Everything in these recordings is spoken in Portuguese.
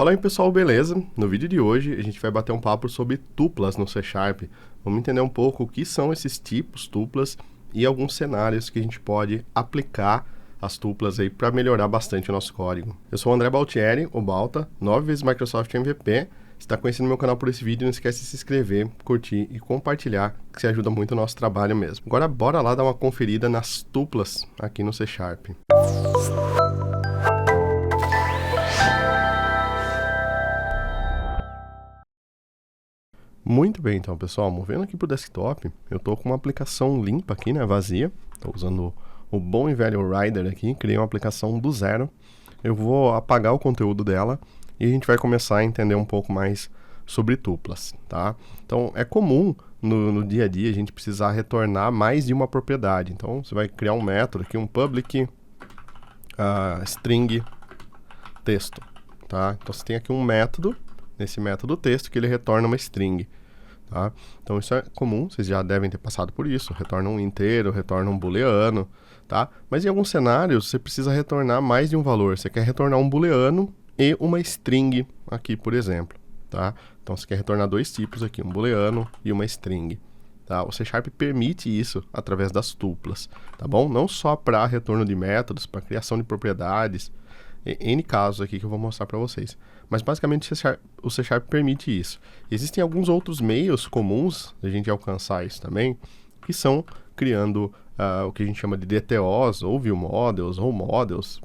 Fala aí pessoal, beleza? No vídeo de hoje a gente vai bater um papo sobre tuplas no C#. Vamos entender um pouco o que são esses tipos tuplas e alguns cenários que a gente pode aplicar as tuplas aí para melhorar bastante o nosso código. Eu sou o André Baltieri, o Balta, 9 vezes Microsoft MVP. Se está conhecendo meu canal por esse vídeo, não esquece de se inscrever, curtir e compartilhar, que isso ajuda muito o nosso trabalho mesmo. Agora bora lá dar uma conferida nas tuplas aqui no C#. Muito bem, então, pessoal, movendo aqui para o desktop, eu estou com uma aplicação limpa aqui, né, vazia. Estou usando o bom e velho Rider aqui, criei uma aplicação do zero. Eu vou apagar o conteúdo dela e a gente vai começar a entender um pouco mais sobre tuplas, tá? Então, é comum no dia a dia a gente precisar retornar mais de uma propriedade. Então, você vai criar um método aqui, um public string texto, tá? Então, você tem aqui um método, nesse método texto, que ele retorna uma string, tá? Então isso é comum, vocês já devem ter passado por isso, retorna um inteiro, retorna um booleano, tá? Mas em alguns cenários você precisa retornar mais de um valor, você quer retornar um booleano e uma string aqui, por exemplo, tá? Então você quer retornar dois tipos aqui, um booleano e uma string, tá? O C# permite isso através das tuplas, tá bom? Não só para retorno de métodos, para criação de propriedades, N casos aqui que eu vou mostrar para vocês. Mas basicamente o C# permite isso. Existem alguns outros meios comuns de a gente alcançar isso também, que são criando o que a gente chama de DTOs, ou View Models, ou Models.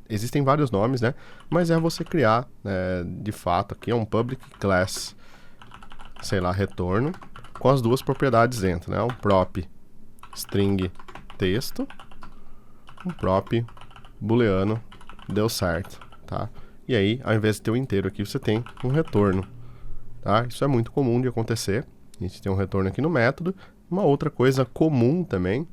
Existem vários nomes, né? Mas é você criar, de fato, aqui é um public class, sei lá, retorno, com as duas propriedades dentro, né? Um prop string texto, um prop booleano, deu certo, tá? E aí, ao invés de ter o inteiro aqui, você tem um retorno, tá? Isso é muito comum de acontecer. A gente tem um retorno aqui no método. Uma outra coisa comum também,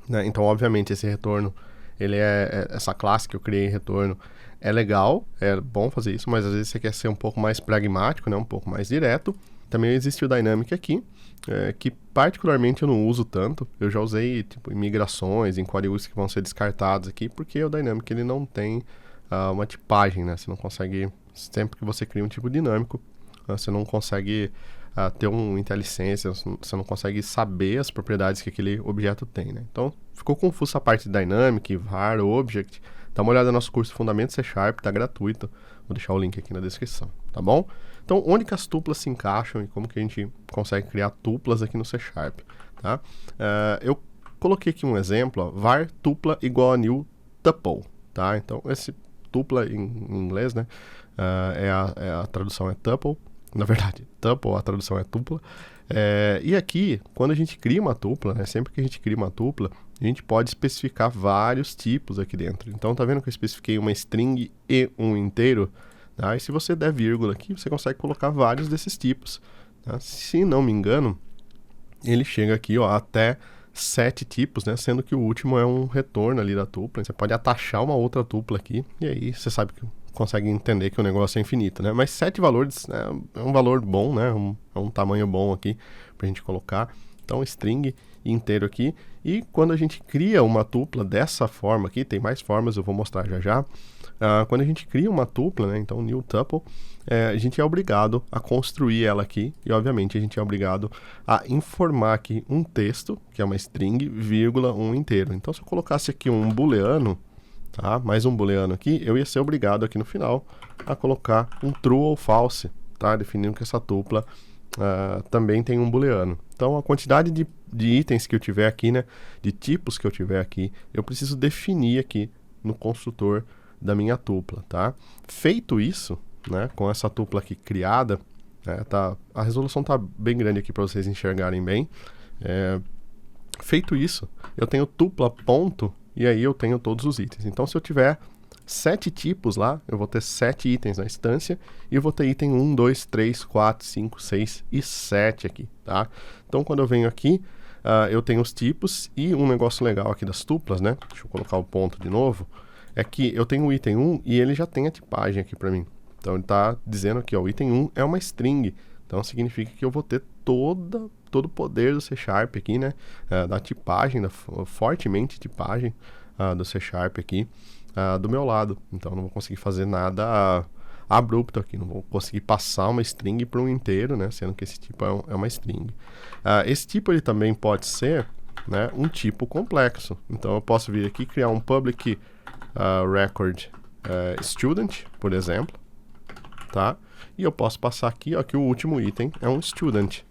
né? Então, obviamente, esse retorno, ele essa classe que eu criei em retorno, é legal, é bom fazer isso, mas às vezes você quer ser um pouco mais pragmático, né? Um pouco mais direto. Também existe o Dynamic aqui, que particularmente eu não uso tanto. Eu já usei tipo, em migrações, em códigos que vão ser descartados aqui, porque o Dynamic ele não tem uma tipagem, né? Você não consegue, sempre que você cria um tipo dinâmico, você não consegue ter um IntelliSense, você não consegue saber as propriedades que aquele objeto tem, né? Então, ficou confuso a parte de Dynamic, var, object. Dá uma olhada no nosso curso Fundamentos C#, tá gratuito. Vou deixar o link aqui na descrição, tá bom? Então, onde que as tuplas se encaixam e como que a gente consegue criar tuplas aqui no C#, tá? Eu coloquei aqui um exemplo, ó, var tupla igual a new tuple, tá? Então, esse tupla em inglês, né? A tradução é tuple. Na verdade, tuple, a tradução é tupla. E aqui, quando a gente cria uma tupla, né? Sempre que a gente cria uma tupla, a gente pode especificar vários tipos aqui dentro. Então, tá vendo que eu especifiquei uma string e um inteiro? Tá? E se você der vírgula aqui, você consegue colocar vários desses tipos. Tá? Se não me engano, ele chega aqui ó, até 7 tipos, né? Sendo que o último é um retorno ali da tupla. Você pode atachar uma outra tupla aqui, e aí você sabe que consegue entender que o negócio é infinito, né? Mas 7 valores é um valor bom, né? É um tamanho bom aqui pra gente colocar. Então, string inteiro aqui. E quando a gente cria uma tupla dessa forma aqui, tem mais formas, eu vou mostrar já já. Quando a gente cria uma tupla, né, então new tuple, a gente é obrigado a construir ela aqui e obviamente a gente é obrigado a informar aqui um texto, que é uma string, vírgula, um inteiro. Então se eu colocasse aqui um booleano, tá, mais um booleano aqui, eu ia ser obrigado aqui no final a colocar um true ou false, tá, definindo que essa tupla também tem um booleano. Então a quantidade de itens que eu tiver aqui, né, de tipos que eu tiver aqui, eu preciso definir aqui no construtor da minha tupla, tá? Feito isso, né, com essa tupla aqui criada, a resolução tá bem grande aqui para vocês enxergarem bem. Feito isso, eu tenho tupla ponto e aí eu tenho todos os itens. Então se eu tiver 7 tipos lá, eu vou ter 7 itens na instância e eu vou ter item 1, 2, 3, 4, 5, 6 e 7 aqui, tá? Então quando eu venho aqui, eu tenho os tipos e um negócio legal aqui das tuplas, né? Deixa eu colocar o ponto de novo. É que eu tenho o item 1 e ele já tem a tipagem aqui para mim. Então ele está dizendo aqui, ó, o item 1 é uma string. Então significa que eu vou ter todo o poder do C# aqui, né? Da tipagem, fortemente tipagem do C# aqui do meu lado. Então eu não vou conseguir fazer nada abrupto aqui, não vou conseguir passar uma string para um inteiro, né, sendo que esse tipo é uma string. Esse tipo ele também pode ser, né, um tipo complexo. Então eu posso vir aqui e criar um public record student, por exemplo, tá? E eu posso passar aqui, ó, que o último item é um student,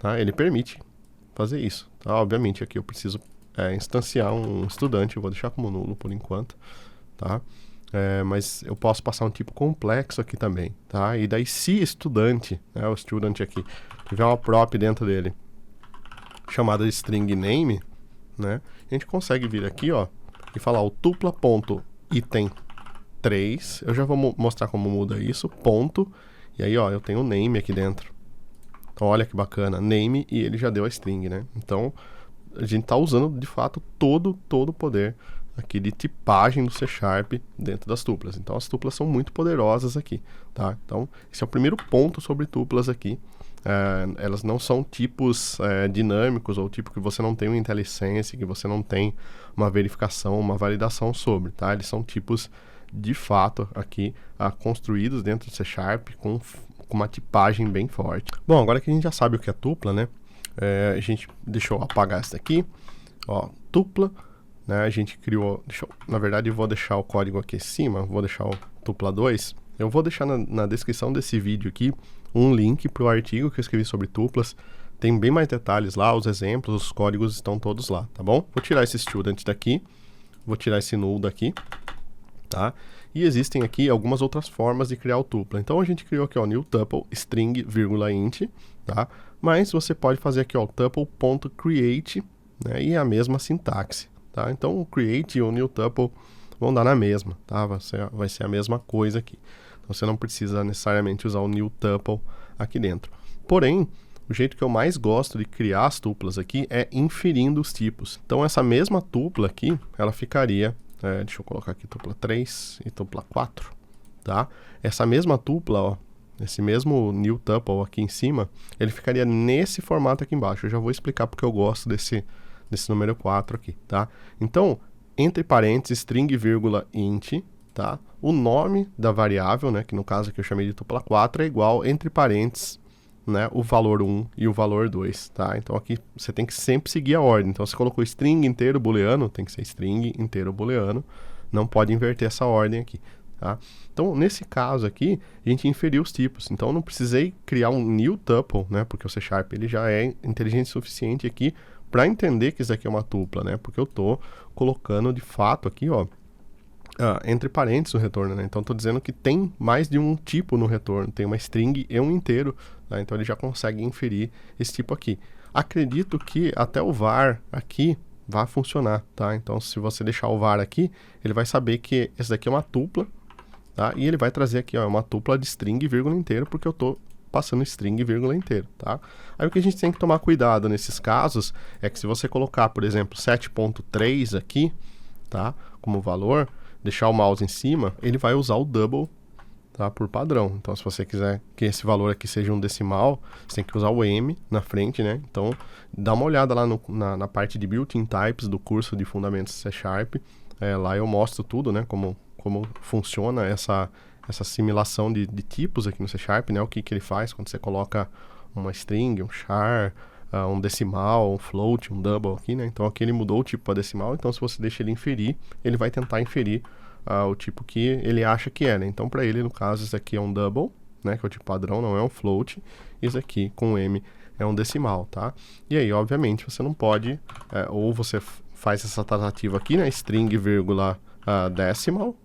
tá? Ele permite fazer isso, tá? Obviamente aqui eu preciso instanciar um estudante, eu vou deixar como nulo por enquanto, tá? Mas eu posso passar um tipo complexo aqui também, tá? E daí se estudante, né, o student aqui, tiver uma prop dentro dele chamada de string name, né, a gente consegue vir aqui, ó, e falar o tupla.item 3, eu já vou mostrar como muda isso, ponto, e aí, ó, eu tenho o name aqui dentro. Então, olha que bacana, name, e ele já deu a string, né? Então, a gente está usando, de fato, todo o poder aqui de tipagem do C# dentro das tuplas. Então, as tuplas são muito poderosas aqui, tá? Então, esse é o primeiro ponto sobre tuplas aqui. Elas não são tipos dinâmicos, ou tipo que você não tem um IntelliSense, que você não tem uma verificação, uma validação sobre, tá? Eles são tipos, de fato, aqui construídos dentro do C# com uma tipagem bem forte. Bom, agora que a gente já sabe o que é tupla, né? Deixa eu apagar essa daqui, ó, tupla, né? A gente criou, na verdade eu vou deixar o código aqui em cima, vou deixar o tupla 2, eu vou deixar na descrição desse vídeo aqui um link para o artigo que eu escrevi sobre tuplas, tem bem mais detalhes lá, os exemplos, os códigos estão todos lá, tá bom? Vou tirar esse student daqui, vou tirar esse null daqui, tá? E existem aqui algumas outras formas de criar o tupla. Então a gente criou aqui, ó, new tuple string, int, tá? Mas você pode fazer aqui, ó, tuple.create, né? E a mesma sintaxe, tá? Então o create e o new tuple vão dar na mesma, tá? Vai ser a mesma coisa aqui. Então você não precisa necessariamente usar o new tuple aqui dentro. Porém, o jeito que eu mais gosto de criar as tuplas aqui é inferindo os tipos. Então essa mesma tupla aqui, ela ficaria... deixa eu colocar aqui tupla 3 e tupla 4, tá? Essa mesma tupla, ó, esse mesmo new tuple aqui em cima, ele ficaria nesse formato aqui embaixo. Eu já vou explicar porque eu gosto desse número 4 aqui, tá? Então, entre parênteses, string, int, tá? O nome da variável, né, que no caso aqui eu chamei de tupla 4, é igual, entre parênteses, né, o valor 1 e o valor 2, tá? Então aqui você tem que sempre seguir a ordem. Então você colocou string inteiro booleano, tem que ser string inteiro booleano, não pode inverter essa ordem aqui, tá? Então nesse caso aqui, a gente inferiu os tipos. Então eu não precisei criar um new tuple, né, porque o C# ele já é inteligente o suficiente aqui para entender que isso aqui é uma tupla, né? Porque eu tô colocando de fato aqui, ó, entre parênteses o retorno, né? Então estou dizendo que tem mais de um tipo no retorno, tem uma string e um inteiro, tá? Então ele já consegue inferir esse tipo aqui. Acredito que até o var aqui vai funcionar, tá? Então se você deixar o var aqui, ele vai saber que esse daqui é uma tupla, tá? E ele vai trazer aqui, ó, uma tupla de string, vírgula inteiro, porque eu estou passando string, vírgula inteiro, tá? Aí o que a gente tem que tomar cuidado nesses casos é que se você colocar, por exemplo, 7.3 aqui, tá? Como valor, deixar o mouse em cima, ele vai usar o double, tá, por padrão. Então, se você quiser que esse valor aqui seja um decimal, você tem que usar o M na frente, né? Então, dá uma olhada lá na parte de built-in types do curso de Fundamentos C#. Lá eu mostro tudo, né? Como funciona essa assimilação de tipos aqui no C#, né? O que ele faz quando você coloca uma string, um char, um decimal, um float, um double aqui, né? Então aqui ele mudou o tipo para decimal, então se você deixa ele inferir, ele vai tentar inferir o tipo que ele acha que é, né? Então para ele, no caso, isso aqui é um double, né? Que é o tipo padrão, não é um float. Isso aqui, com M, é um decimal, tá? E aí, obviamente, você não pode, ou você faz essa tratativa aqui, né? String, vírgula, decimal,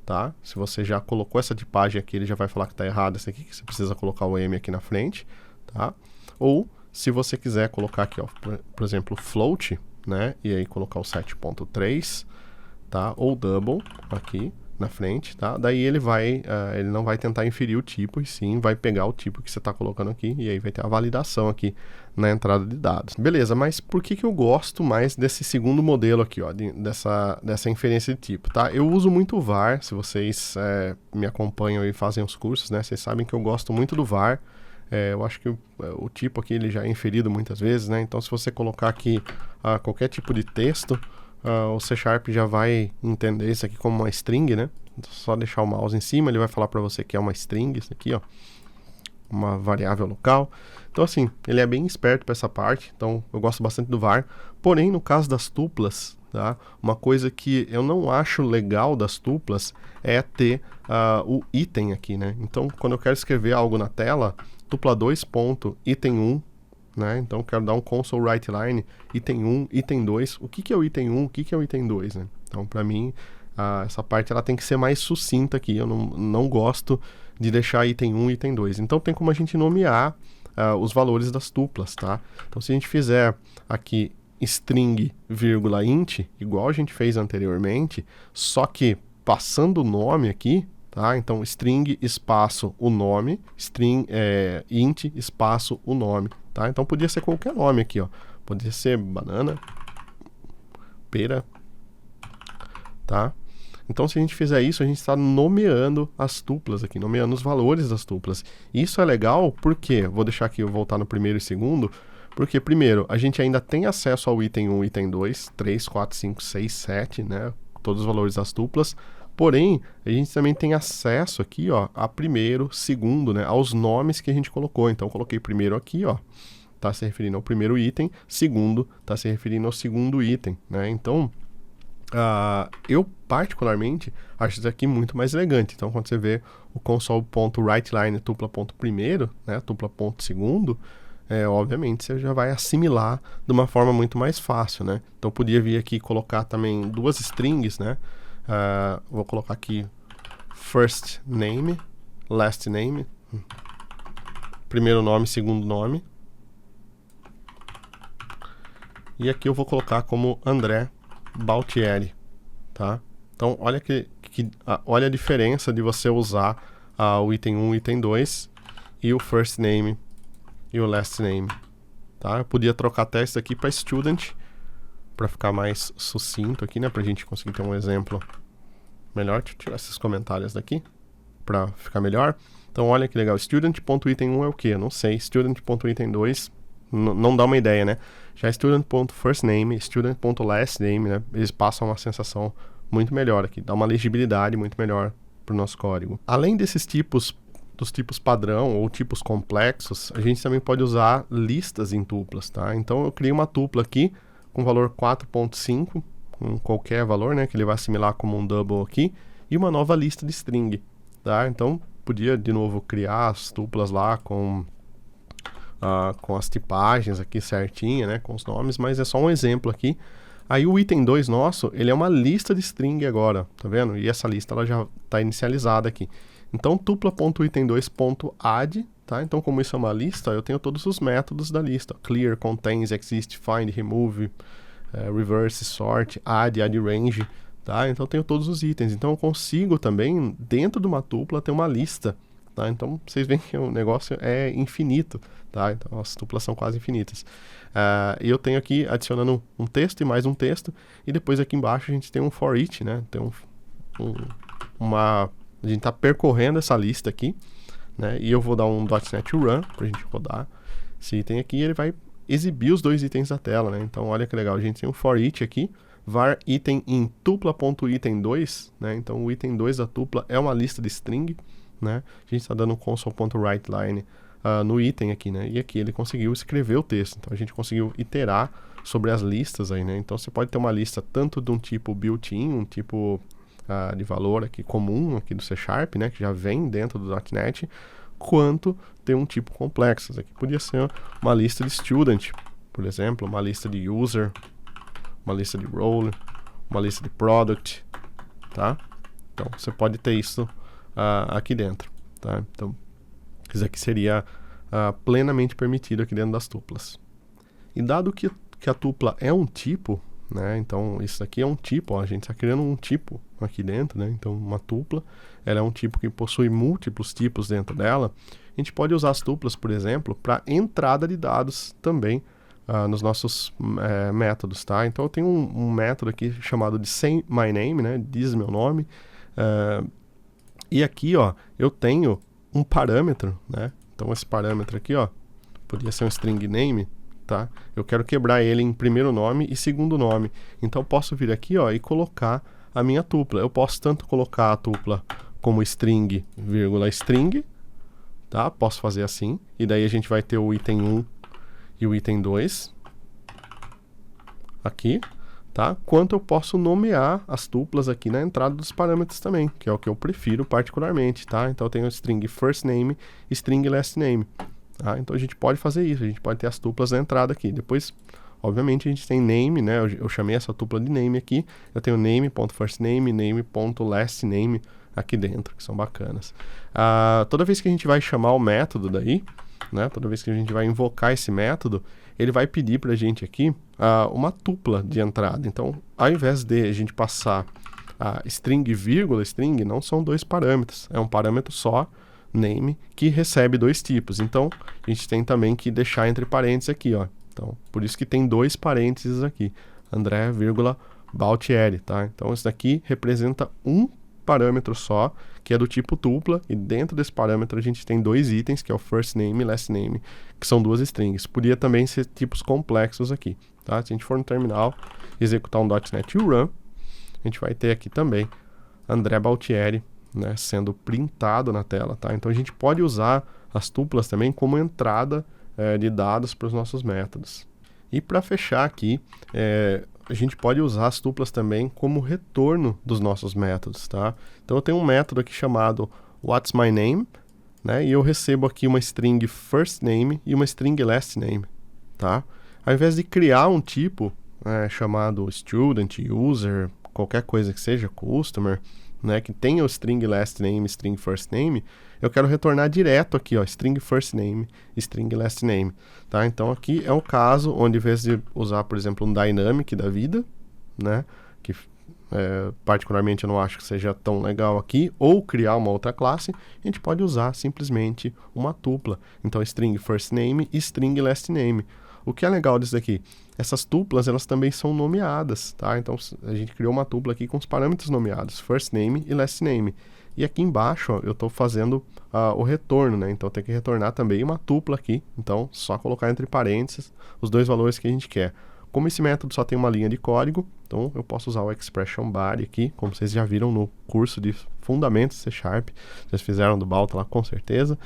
tá? Se você já colocou essa tipagem aqui, ele já vai falar que está errado essa aqui, que você precisa colocar o M aqui na frente, tá? Ou se você quiser colocar aqui, ó, por exemplo, float, né, e aí colocar o 7.3, tá, ou double aqui na frente, tá, daí ele não vai tentar inferir o tipo, e sim vai pegar o tipo que você está colocando aqui, e aí vai ter a validação aqui na entrada de dados. Beleza, mas por que eu gosto mais desse segundo modelo aqui, ó, dessa inferência de tipo, tá? Eu uso muito o var, se vocês me acompanham e fazem os cursos, né, vocês sabem que eu gosto muito do var. Eu acho que o tipo aqui ele já é inferido muitas vezes, né? Então se você colocar aqui qualquer tipo de texto, o C# já vai entender isso aqui como uma string, né? Só deixar o mouse em cima, ele vai falar para você que é uma string, isso aqui, ó, uma variável local. Então assim, ele é bem esperto para essa parte, então eu gosto bastante do var. Porém, no caso das tuplas, tá, uma coisa que eu não acho legal das tuplas é ter o item aqui, né? Então, quando eu quero escrever algo na tela, tupla2.item1, né? Então, eu quero dar um console write line, item 1, item 2. O que é o item 1, o que é o item 2, né? Então, para mim, essa parte ela tem que ser mais sucinta aqui. Eu não gosto de deixar item 1 e item 2. Então, tem como a gente nomear os valores das tuplas, tá? Então, se a gente fizer aqui string, vírgula, int, igual a gente fez anteriormente, só que passando o nome aqui, tá? Então, string, espaço, o nome, string, int, espaço, o nome, tá? Então, podia ser qualquer nome aqui, ó. Podia ser banana, pera, tá? Então, se a gente fizer isso, a gente está nomeando as tuplas aqui, nomeando os valores das tuplas. Isso é legal porque, vou deixar aqui eu voltar no primeiro e segundo, porque, primeiro, a gente ainda tem acesso ao item 1, item 2, 3, 4, 5, 6, 7, né? Todos os valores das tuplas. Porém, a gente também tem acesso aqui, ó, a primeiro, segundo, né? Aos nomes que a gente colocou. Então, eu coloquei primeiro aqui, ó, tá se referindo ao primeiro item, segundo, tá se referindo ao segundo item, né? Então, eu particularmente acho isso aqui muito mais elegante. Então, quando você vê o console.writeLine tupla.primeiro, né, tupla.segundo, obviamente você já vai assimilar de uma forma muito mais fácil, né? Então, podia vir aqui e colocar também duas strings, né? Vou colocar aqui first name, last name, primeiro nome, segundo nome. E aqui eu vou colocar como André Baltieri, tá? Então, olha olha a diferença de você usar o item 1, item 2 e o first name e o last name, tá? Eu podia trocar até isso aqui para student, para ficar mais sucinto aqui, né? Para a gente conseguir ter um exemplo melhor. Deixa eu tirar esses comentários daqui para ficar melhor. Então, olha que legal. Student.item1 é o que? Eu não sei. Student.item2 não dá uma ideia, né? Já student.firstname, student.lastname, né? Eles passam uma sensação muito melhor aqui. Dá uma legibilidade muito melhor para o nosso código. Além desses tipos, dos tipos padrão ou tipos complexos, a gente também pode usar listas em tuplas, tá? Então, eu criei uma tupla aqui com valor 4.5, com qualquer valor, né, que ele vai assimilar como um double aqui, e uma nova lista de string, tá? Então, podia, de novo, criar as tuplas lá com as tipagens aqui certinha, né, com os nomes, mas é só um exemplo aqui. Aí o item 2 nosso, ele é uma lista de string agora, tá vendo? E essa lista ela já está inicializada aqui. Então, tupla.item2.add, tá? Então, como isso é uma lista, eu tenho todos os métodos da lista. Clear, contains, exist, find, remove, reverse, sort, add range, tá? Então, eu tenho todos os itens. Então, eu consigo também, dentro de uma tupla, ter uma lista, tá? Então, vocês veem que o negócio é infinito, tá? Então, as tuplas são quase infinitas. E eu tenho aqui, adicionando um texto e mais um texto, e depois aqui embaixo a gente tem um for each, né? Tem a gente está percorrendo essa lista aqui, né? E eu vou dar um .NET Run para a gente rodar esse item aqui, e ele vai exibir os dois itens da tela, né? Então, olha que legal, a gente tem um for each aqui, var item em tupla.item2, né? Então, o item 2 da tupla é uma lista de string, né? A gente está dando um console.writeLine no item aqui, né? E aqui ele conseguiu escrever o texto. Então, a gente conseguiu iterar sobre as listas aí, né? Então, você pode ter uma lista tanto de um tipo built-in, um tipo de valor aqui comum aqui do C#, né? Que já vem dentro do .NET, quanto ter um tipo complexo. Isso aqui podia ser uma lista de student, por exemplo, uma lista de user, uma lista de role, uma lista de product, tá? Então, você pode ter isso aqui dentro, tá? Então, isso aqui seria plenamente permitido aqui dentro das tuplas. E dado que a tupla é um tipo, né? Então, isso aqui é um tipo, ó, a gente está criando um tipo aqui dentro, né? Então, uma tupla, ela é um tipo que possui múltiplos tipos dentro dela. A gente pode usar as tuplas, por exemplo, para entrada de dados também nos nossos métodos, tá? Então, eu tenho um método aqui chamado de sayMyName, né? Diz meu nome. E aqui, ó, eu tenho um parâmetro, né? Então, esse parâmetro aqui, ó, poderia ser um string name, tá? Eu quero quebrar ele em primeiro nome e segundo nome. Então, eu posso vir aqui, ó, e colocar a minha tupla. Eu posso tanto colocar a tupla como string, vírgula, string, tá? Posso fazer assim, e daí a gente vai ter o item 1 e o item 2 aqui, tá? Quanto eu posso nomear as tuplas aqui na entrada dos parâmetros também, que é o que eu prefiro particularmente, tá? Então eu tenho string first name e string last name, tá? Então a gente pode fazer isso, a gente pode ter as tuplas na entrada aqui. Depois, obviamente, a gente tem name, né? Eu chamei essa tupla de name aqui, eu tenho name.firstName, name.lastName aqui dentro, que são bacanas. Toda vez que a gente vai chamar o método daí, né? Toda vez que a gente vai invocar esse método, ele vai pedir para a gente aqui uma tupla de entrada. Então, ao invés de a gente passar string, vírgula, string, não são dois parâmetros. É um parâmetro só, name, que recebe dois tipos. Então, a gente tem também que deixar entre parênteses aqui, ó. Então, por isso que tem dois parênteses aqui. André, vírgula, Baltieri, tá? Então, isso daqui representa um parâmetro só, que é do tipo tupla, e dentro desse parâmetro a gente tem dois itens, que é o first name e last name, que são duas strings. Podia também ser tipos complexos aqui, tá? Se a gente for no terminal, executar um .NET Run, a gente vai ter aqui também André Baltieri, né, sendo printado na tela, tá? Então a gente pode usar as tuplas também como entrada de dados para os nossos métodos. E para fechar aqui, a gente pode usar as tuplas também como retorno dos nossos métodos, tá? Então eu tenho um método aqui chamado What's My Name, né? E eu recebo aqui uma string first name e uma string last name, tá? Ao invés de criar um tipo chamado student, user, qualquer coisa que seja, customer, né, que tenha o string last name, string first name, eu quero retornar direto aqui, ó, string first name, string last name, tá? Então aqui é o caso onde, em vez de usar, por exemplo, um dynamic da vida, né, que particularmente eu não acho que seja tão legal aqui, ou criar uma outra classe, a gente pode usar simplesmente uma tupla. Então string first name e string last name. O que é legal disso daqui? Essas tuplas, elas também são nomeadas, tá? Então, a gente criou uma tupla aqui com os parâmetros nomeados, first name e last name. E aqui embaixo, ó, eu estou fazendo o retorno, né? Então, tem que retornar também uma tupla aqui. Então, só colocar entre parênteses os dois valores que a gente quer. Como esse método só tem uma linha de código, então eu posso usar o expression body aqui, como vocês já viram no curso de Fundamentos C#. Vocês fizeram do Balta lá, com certeza.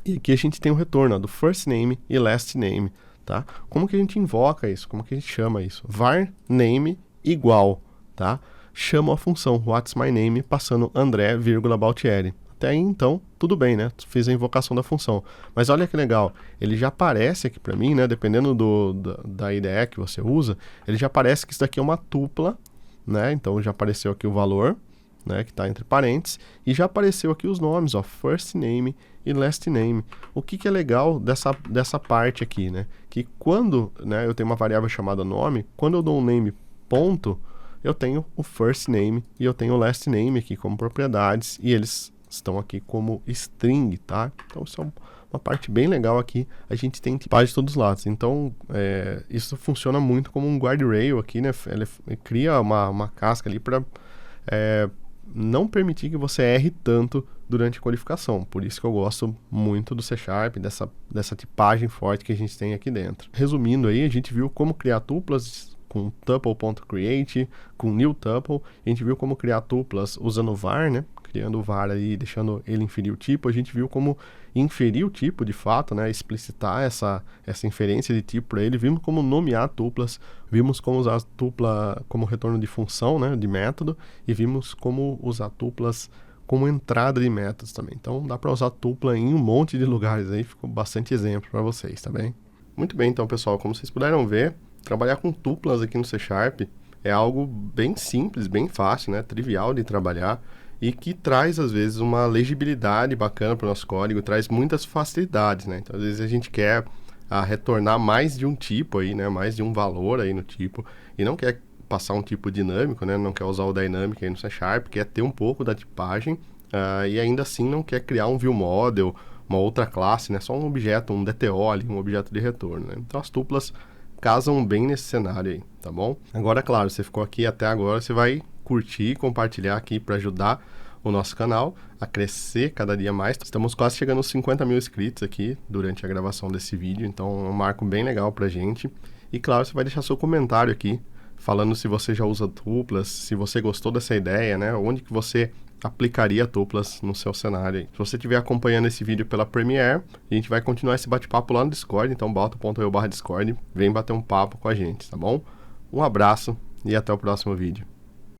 E aqui a gente tem o retorno, ó, do first name e last name, tá? Como que a gente invoca isso? Como que a gente chama isso? Var name igual, tá? Chama a função What's My Name passando André, vírgula, Baltieri. Até aí, então, tudo bem, né? Fiz a invocação da função. Mas olha que legal, ele já aparece aqui para mim, né? Dependendo da IDE que você usa, ele já aparece que isso daqui é uma tupla, né? Então já apareceu aqui o valor, né, que está entre parênteses, e já apareceu aqui os nomes, ó, first name e last name. O que é legal dessa parte aqui, né, que quando, né, eu tenho uma variável chamada nome, quando eu dou um name ponto, eu tenho o first name e eu tenho o last name aqui como propriedades, e eles estão aqui como string, tá? Então isso é uma parte bem legal aqui, a gente tem tipagem de todos os lados. Então isso funciona muito como um guardrail aqui, né, ele cria uma casca ali para não permitir que você erre tanto durante a codificação. Por isso que eu gosto muito do C#, dessa tipagem forte que a gente tem aqui dentro. Resumindo aí, a gente viu como criar tuplas com tuple.create, com new tuple. A gente viu como criar tuplas usando o var, né? Criando o var aí, deixando ele inferir o tipo. A gente viu como inferir o tipo de fato, né? Explicitar essa inferência de tipo para ele. Vimos como nomear tuplas, vimos como usar tupla como retorno de função, né? De método, e vimos como usar tuplas como entrada de métodos também. Então dá para usar tupla em um monte de lugares aí, ficou bastante exemplo para vocês, tá bem? Muito bem, então pessoal, como vocês puderam ver, trabalhar com tuplas aqui no C# é algo bem simples, bem fácil, né? Trivial de trabalhar, e que traz, às vezes, uma legibilidade bacana para o nosso código, traz muitas facilidades, né? Então, às vezes, a gente quer retornar mais de um tipo aí, né? Mais de um valor aí no tipo, e não quer passar um tipo dinâmico, né? Não quer usar o dynamic aí no C#, quer ter um pouco da tipagem, e ainda assim não quer criar um view model, uma outra classe, né? Só um objeto, um DTO ali, um objeto de retorno, né? Então, as tuplas casam bem nesse cenário aí, tá bom? Agora, claro, você ficou aqui até agora, você vai curtir e compartilhar aqui para ajudar o nosso canal a crescer cada dia mais. Estamos quase chegando aos 50 mil inscritos aqui durante a gravação desse vídeo, então é um marco bem legal pra gente. E claro, você vai deixar seu comentário aqui falando se você já usa tuplas, se você gostou dessa ideia, né? Onde que você aplicaria tuplas no seu cenário. Se você estiver acompanhando esse vídeo pela Premiere, a gente vai continuar esse bate-papo lá no Discord, então bota.eu/Discord, vem bater um papo com a gente, tá bom? Um abraço e até o próximo vídeo.